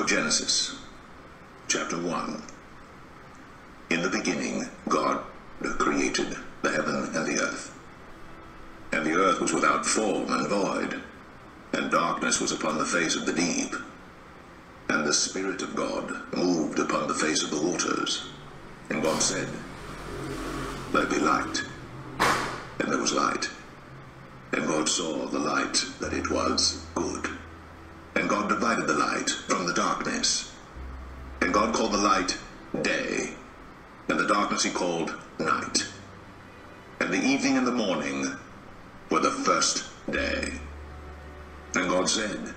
Genesis, chapter 1. In the beginning, God created the heaven and the earth. And the earth was without form and void, and darkness was upon the face of the deep. And the Spirit of God moved upon the face of the waters. And God said, "Let there be light." And there was light. And God saw the light, that it was good. And God divided the light from the darkness. And God called the light day, and the darkness he called night. And the evening and the morning were the first day. And God said,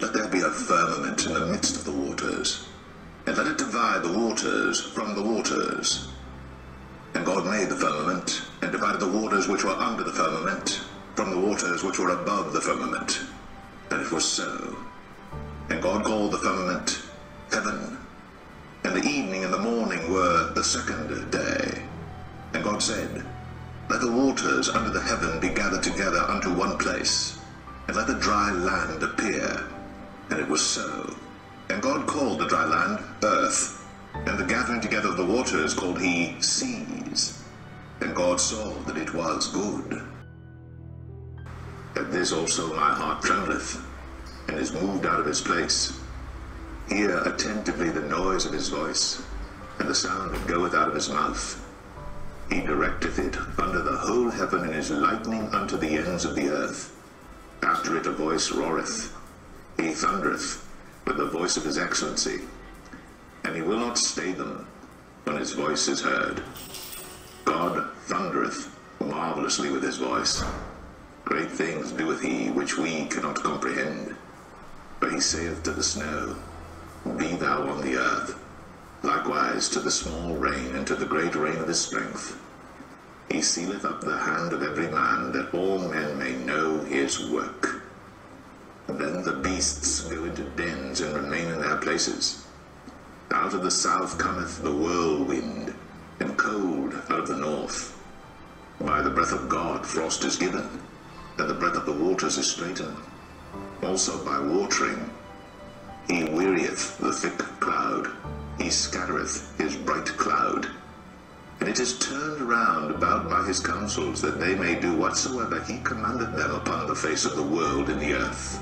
"Let there be a firmament in the midst of the waters, and let it divide the waters from the waters." And God made the firmament, and divided the waters which were under the firmament from the waters which were above the firmament. And it was so. And God called the firmament heaven. And the evening and the morning were the second day. And God said, "Let the waters under the heaven be gathered together unto one place, and let the dry land appear." And it was so. And God called the dry land earth, and the gathering together of the waters called he seas. And God saw that it was good. At this also my heart trembleth, and is moved out of his place. Hear attentively the noise of his voice, and the sound that goeth out of his mouth. He directeth it under the whole heaven, and is lightning unto the ends of the earth. After it a voice roareth. He thundereth with the voice of his excellency, and he will not stay them when his voice is heard. God thundereth marvelously with his voice. Great things doeth he which we cannot comprehend. For he saith to the snow, "Be thou on the earth," likewise to the small rain, and to the great rain of his strength. He sealeth up the hand of every man, that all men may know his work. Then the beasts go into dens, and remain in their places. Out of the south cometh the whirlwind, and cold out of the north. By the breath of God frost is given, and the breath of the waters is straitened. Also by watering he wearieth the thick cloud, he scattereth his bright cloud. And it is turned round about by his counsels, that they may do whatsoever he commanded them upon the face of the world in the earth.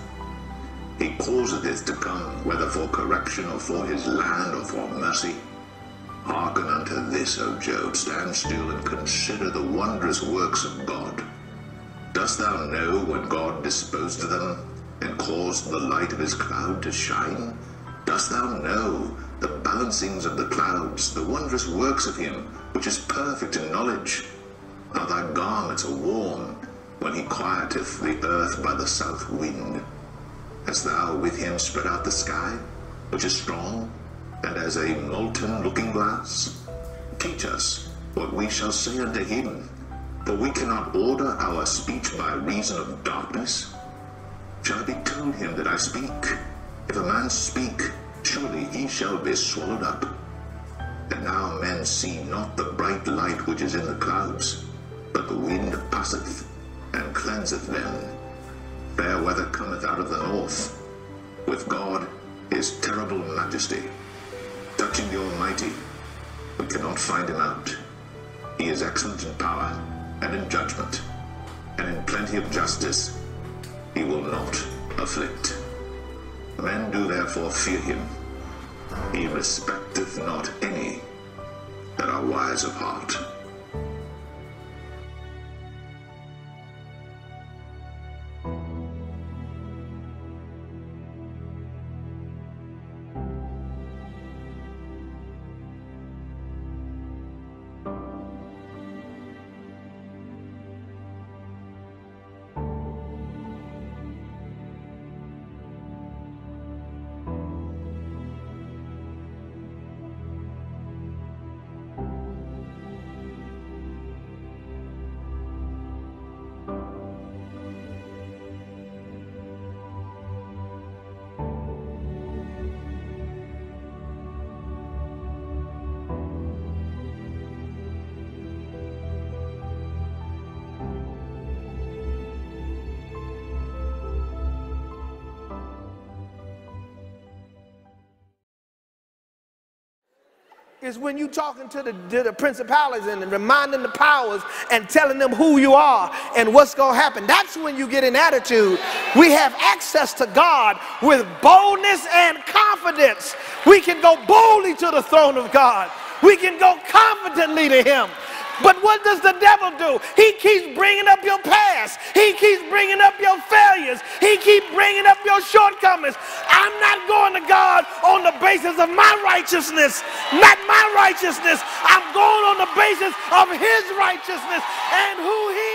He causeth it to come, whether for correction, or for his land, or for mercy. Hearken unto this, O Job, stand still and consider the wondrous works of God. Dost thou know when God disposed them, and caused the light of his cloud to shine? Dost thou know the balancings of the clouds, the wondrous works of him, which is perfect in knowledge? How thy garments are warm, when he quieteth the earth by the south wind. Hast thou with him spread out the sky, which is strong, and as a molten looking glass? Teach us what we shall say unto him, for we cannot order our speech by reason of darkness. Shall it be told him that I speak? If a man speak, surely he shall be swallowed up. And now men see not the bright light which is in the clouds, but the wind passeth, and cleanseth them. Fair weather cometh out of the north. With God is terrible majesty. Touching the Almighty, we cannot find him out. He is excellent in power, and in judgment, and in plenty of justice. He will not afflict. Men do therefore fear him. He respecteth not any that are wise of heart. is when you talking to the principalities and reminding the powers and telling them who you are and what's going to happen. That's when you get an attitude. We have access to God with boldness and confidence. We can go boldly to the throne of God. We can go confidently to him. But what does the devil do? He keeps bringing up your past. He keeps bringing up your failures. He keeps bringing up your shortcomings. I'm not going to God on the basis of my righteousness, not my righteousness. I'm going on the basis of his righteousness and who he